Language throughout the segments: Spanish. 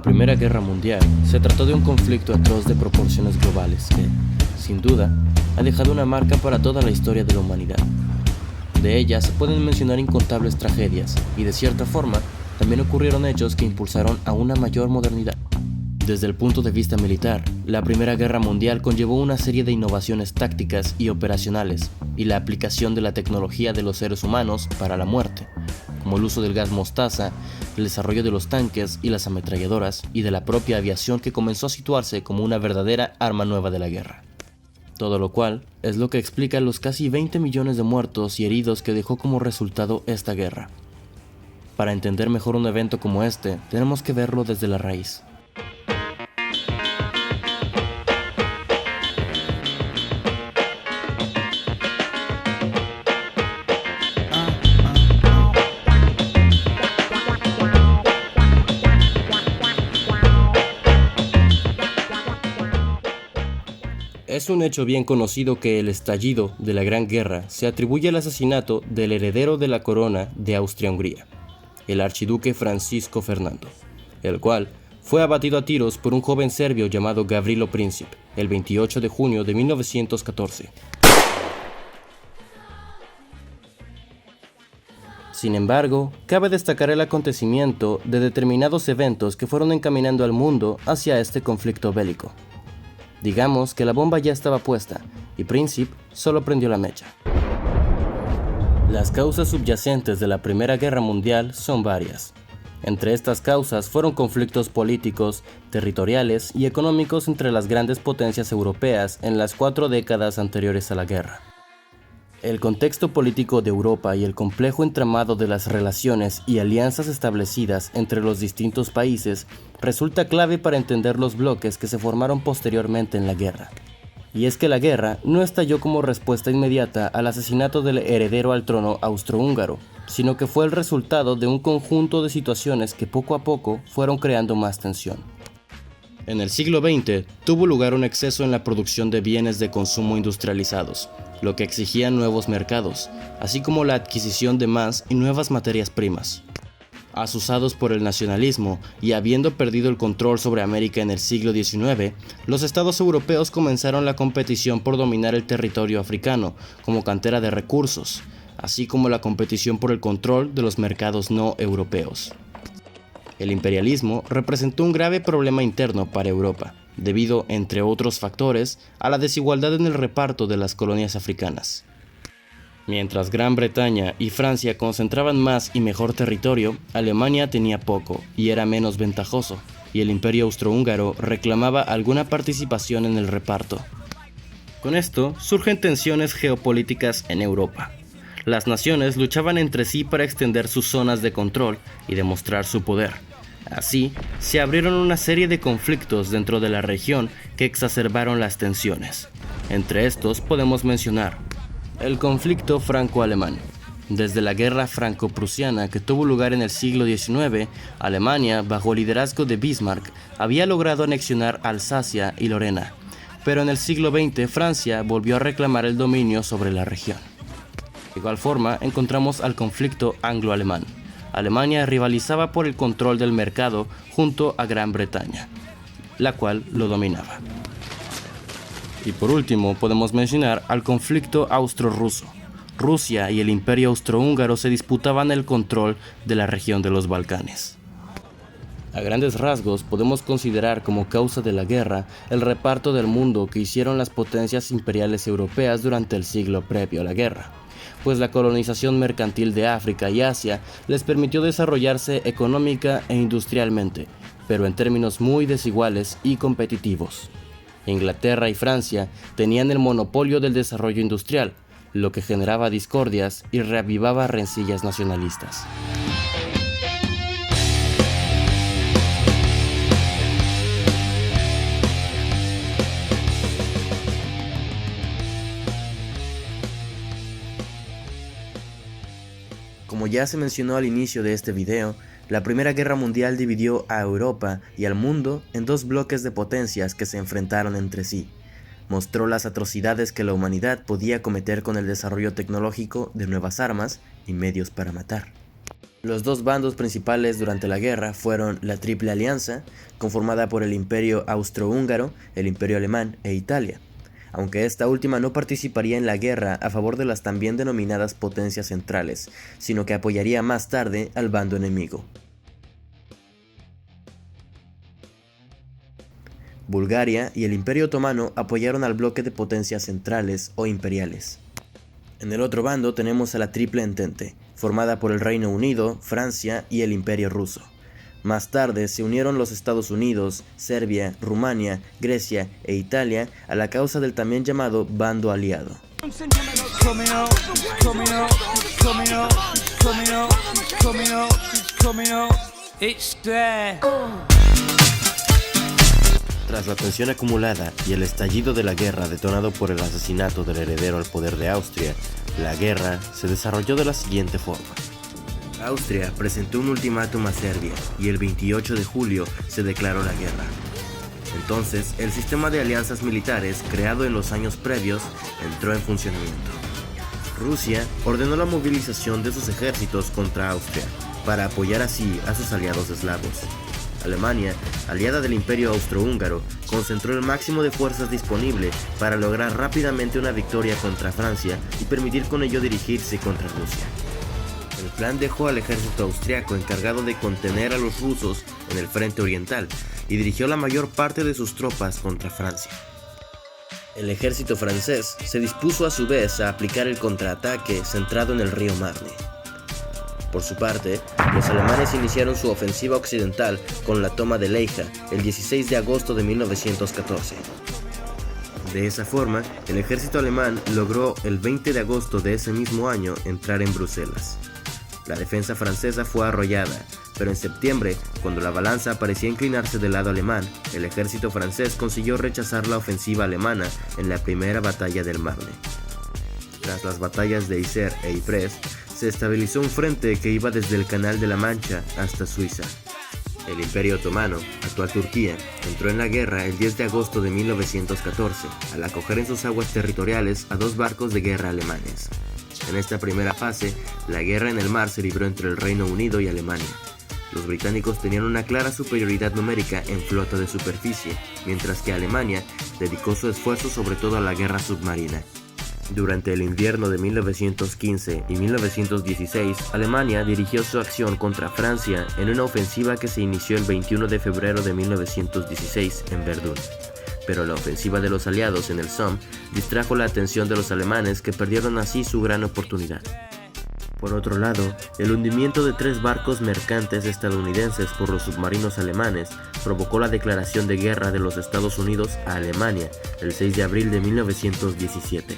Primera Guerra Mundial se trató de un conflicto atroz de proporciones globales que, sin duda, ha dejado una marca para toda la historia de la humanidad. De ella se pueden mencionar incontables tragedias y, de cierta forma, también ocurrieron hechos que impulsaron a una mayor modernidad. Desde el punto de vista militar, la Primera Guerra Mundial conllevó una serie de innovaciones tácticas y operacionales y la aplicación de la tecnología de los seres humanos para la muerte, como el uso del gas mostaza, el desarrollo de los tanques y las ametralladoras y de la propia aviación que comenzó a situarse como una verdadera arma nueva de la guerra. Todo lo cual es lo que explica los casi 20 millones de muertos y heridos que dejó como resultado esta guerra. Para entender mejor un evento como este, tenemos que verlo desde la raíz. Es un hecho bien conocido que el estallido de la Gran Guerra se atribuye al asesinato del heredero de la corona de Austria-Hungría, el archiduque Francisco Fernando, el cual fue abatido a tiros por un joven serbio llamado Gavrilo Princip el 28 de junio de 1914. Sin embargo, cabe destacar el acontecimiento de determinados eventos que fueron encaminando al mundo hacia este conflicto bélico. Digamos que la bomba ya estaba puesta y Princip solo prendió la mecha. Las causas subyacentes de la Primera Guerra Mundial son varias. Entre estas causas fueron conflictos políticos, territoriales y económicos entre las grandes potencias europeas en las 4 décadas anteriores a la guerra. El contexto político de Europa y el complejo entramado de las relaciones y alianzas establecidas entre los distintos países resulta clave para entender los bloques que se formaron posteriormente en la guerra. Y es que la guerra no estalló como respuesta inmediata al asesinato del heredero al trono austrohúngaro, sino que fue el resultado de un conjunto de situaciones que poco a poco fueron creando más tensión. En el siglo XX tuvo lugar un exceso en la producción de bienes de consumo industrializados, lo que exigía nuevos mercados, así como la adquisición de más y nuevas materias primas. Asusados por el nacionalismo y habiendo perdido el control sobre América en el siglo XIX, los estados europeos comenzaron la competición por dominar el territorio africano como cantera de recursos, así como la competición por el control de los mercados no europeos. El imperialismo representó un grave problema interno para Europa, debido, entre otros factores, a la desigualdad en el reparto de las colonias africanas. Mientras Gran Bretaña y Francia concentraban más y mejor territorio, Alemania tenía poco y era menos ventajoso, y el Imperio Austrohúngaro reclamaba alguna participación en el reparto. Con esto surgen tensiones geopolíticas en Europa. Las naciones luchaban entre sí para extender sus zonas de control y demostrar su poder. Así, se abrieron una serie de conflictos dentro de la región que exacerbaron las tensiones. Entre estos podemos mencionar el conflicto franco-alemán. Desde la guerra franco-prusiana que tuvo lugar en el siglo XIX, Alemania, bajo el liderazgo de Bismarck, había logrado anexionar Alsacia y Lorena, pero en el siglo XX Francia volvió a reclamar el dominio sobre la región. De igual forma, encontramos al conflicto anglo-alemán. Alemania rivalizaba por el control del mercado junto a Gran Bretaña, la cual lo dominaba. Y por último, podemos mencionar al conflicto austro-ruso. Rusia y el Imperio Austrohúngaro se disputaban el control de la región de los Balcanes. A grandes rasgos, podemos considerar como causa de la guerra el reparto del mundo que hicieron las potencias imperiales europeas durante el siglo previo a la guerra, pues la colonización mercantil de África y Asia les permitió desarrollarse económica e industrialmente, pero en términos muy desiguales y competitivos. Inglaterra y Francia tenían el monopolio del desarrollo industrial, lo que generaba discordias y reavivaba rencillas nacionalistas. Como ya se mencionó al inicio de este video, la Primera Guerra Mundial dividió a Europa y al mundo en dos bloques de potencias que se enfrentaron entre sí. Mostró las atrocidades que la humanidad podía cometer con el desarrollo tecnológico de nuevas armas y medios para matar. Los dos bandos principales durante la guerra fueron la Triple Alianza, conformada por el Imperio Austrohúngaro, el Imperio Alemán e Italia, aunque esta última no participaría en la guerra a favor de las también denominadas potencias centrales, sino que apoyaría más tarde al bando enemigo. Bulgaria y el Imperio Otomano apoyaron al bloque de potencias centrales o imperiales. En el otro bando tenemos a la Triple Entente, formada por el Reino Unido, Francia y el Imperio Ruso. Más tarde se unieron los Estados Unidos, Serbia, Rumania, Grecia e Italia a la causa del también llamado bando aliado. Tras la tensión acumulada y el estallido de la guerra detonado por el asesinato del heredero al poder de Austria, la guerra se desarrolló de la siguiente forma. Austria presentó un ultimátum a Serbia y el 28 de julio se declaró la guerra. Entonces, el sistema de alianzas militares creado en los años previos entró en funcionamiento. Rusia ordenó la movilización de sus ejércitos contra Austria para apoyar así a sus aliados eslavos. Alemania, aliada del Imperio Austrohúngaro, concentró el máximo de fuerzas disponible para lograr rápidamente una victoria contra Francia y permitir con ello dirigirse contra Rusia. El plan dejó al ejército austriaco encargado de contener a los rusos en el frente oriental y dirigió la mayor parte de sus tropas contra Francia. El ejército francés se dispuso a su vez a aplicar el contraataque centrado en el río Marne. Por su parte, los alemanes iniciaron su ofensiva occidental con la toma de Leija el 16 de agosto de 1914. De esa forma, el ejército alemán logró el 20 de agosto de ese mismo año entrar en Bruselas. La defensa francesa fue arrollada, pero en septiembre, cuando la balanza parecía inclinarse del lado alemán, el ejército francés consiguió rechazar la ofensiva alemana en la primera batalla del Marne. Tras las batallas de Yser e Ypres, se estabilizó un frente que iba desde el Canal de la Mancha hasta Suiza. El Imperio Otomano, actual Turquía, entró en la guerra el 10 de agosto de 1914, al acoger en sus aguas territoriales a dos barcos de guerra alemanes. En esta primera fase, la guerra en el mar se libró entre el Reino Unido y Alemania. Los británicos tenían una clara superioridad numérica en flota de superficie, mientras que Alemania dedicó su esfuerzo sobre todo a la guerra submarina. Durante el invierno de 1915 y 1916, Alemania dirigió su acción contra Francia en una ofensiva que se inició el 21 de febrero de 1916 en Verdún. Pero la ofensiva de los aliados en el Somme distrajo la atención de los alemanes, que perdieron así su gran oportunidad. Por otro lado, el hundimiento de 3 barcos mercantes estadounidenses por los submarinos alemanes provocó la declaración de guerra de los Estados Unidos a Alemania el 6 de abril de 1917.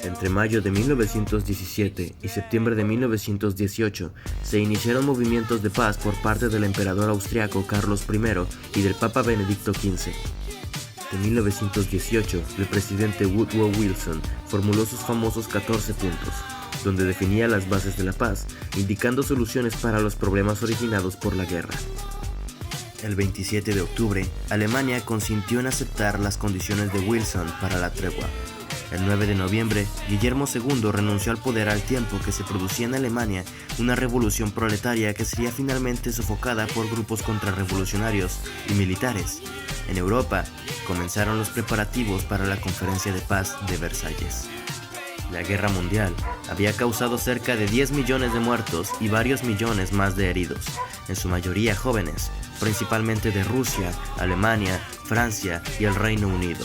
Entre mayo de 1917 y septiembre de 1918 se iniciaron movimientos de paz por parte del emperador austriaco Carlos I y del Papa Benedicto XV. En 1918, el presidente Woodrow Wilson formuló sus famosos 14 puntos, donde definía las bases de la paz, indicando soluciones para los problemas originados por la guerra. El 27 de octubre, Alemania consintió en aceptar las condiciones de Wilson para la tregua. El 9 de noviembre, Guillermo II renunció al poder al tiempo que se producía en Alemania una revolución proletaria que sería finalmente sofocada por grupos contrarrevolucionarios y militares. En Europa, comenzaron los preparativos para la Conferencia de Paz de Versalles. La guerra mundial había causado cerca de 10 millones de muertos y varios millones más de heridos, en su mayoría jóvenes, principalmente de Rusia, Alemania, Francia y el Reino Unido.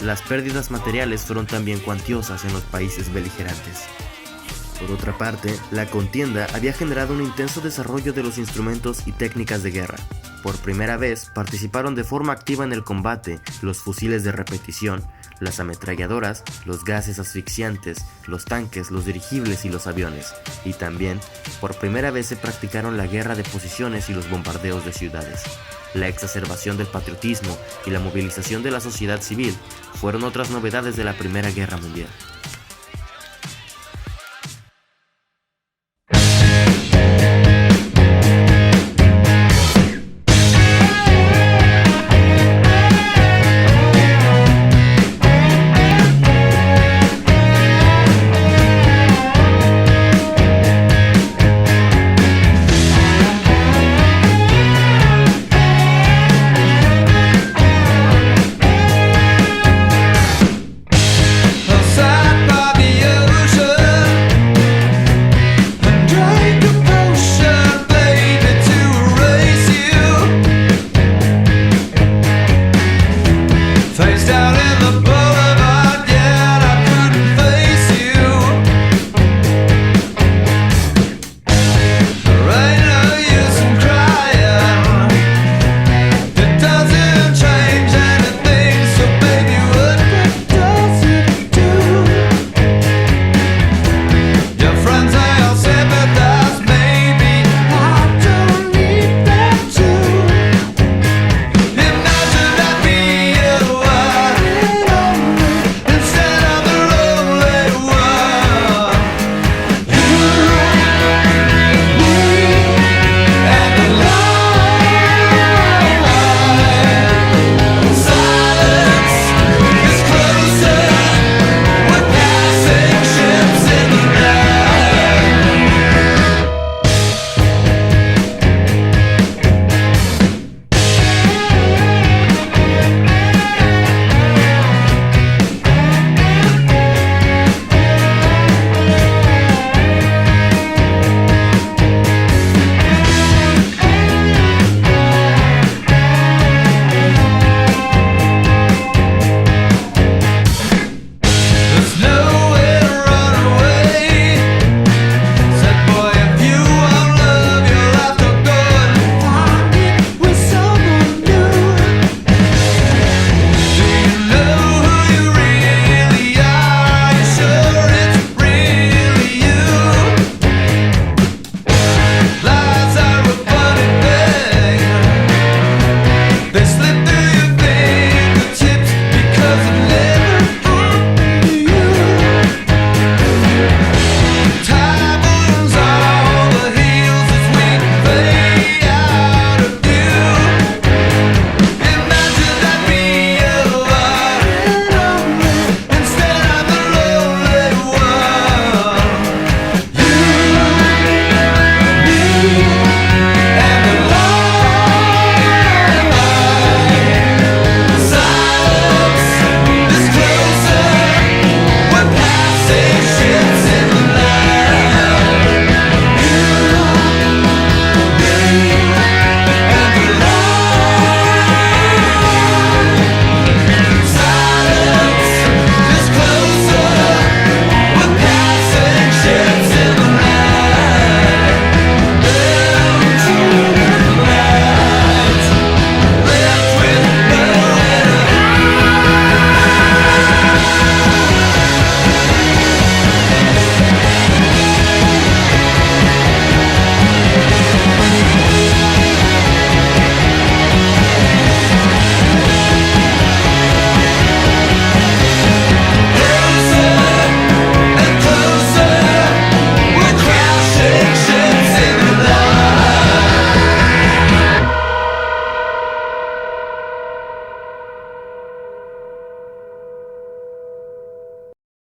Las pérdidas materiales fueron también cuantiosas en los países beligerantes. Por otra parte, la contienda había generado un intenso desarrollo de los instrumentos y técnicas de guerra. Por primera vez participaron de forma activa en el combate los fusiles de repetición, las ametralladoras, los gases asfixiantes, los tanques, los dirigibles y los aviones. Y también, por primera vez se practicaron la guerra de posiciones y los bombardeos de ciudades. La exacerbación del patriotismo y la movilización de la sociedad civil fueron otras novedades de la Primera Guerra Mundial.